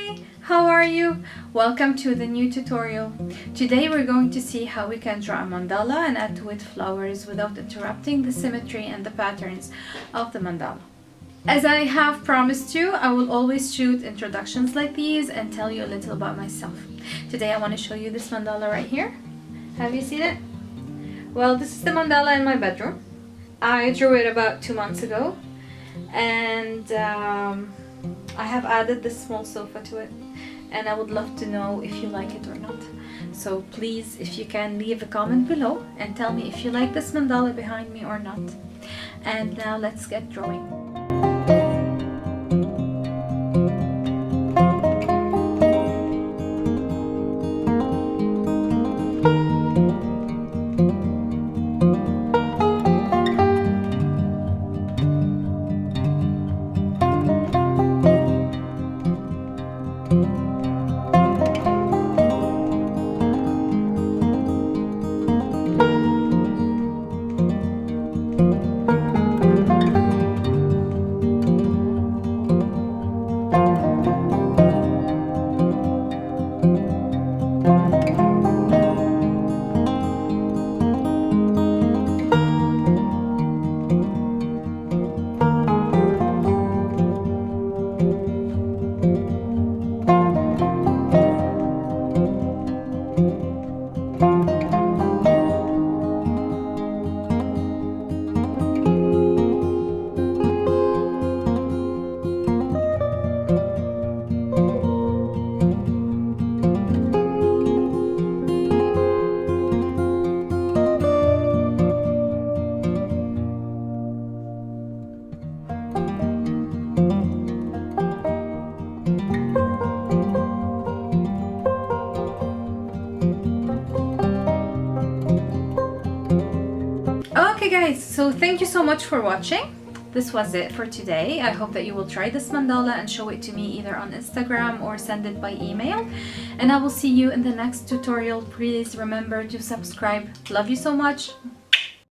Hi, how are you? Welcome to the new tutorial. Today we're going to see how we can draw a mandala and add to it flowers without interrupting the symmetry and the patterns of the mandala. As I have promised you, I will always shoot introductions like these and tell you a little about myself. Today I want to show you this mandala right here. Have you seen it? Well, this is the mandala in my bedroom. I drew it about 2 months ago, and I have added this small sofa to it, and I would love to know if you like it or not. So please, if you can, leave a comment below and tell me if you like this mandala behind me or not. And now let's get drawing. Okay guys, so thank you so much for watching. This was it for today. I hope that you will try this mandala and show it to me either on Instagram or send it by email. And I will see you in the next tutorial. Please remember to subscribe. Love you so much.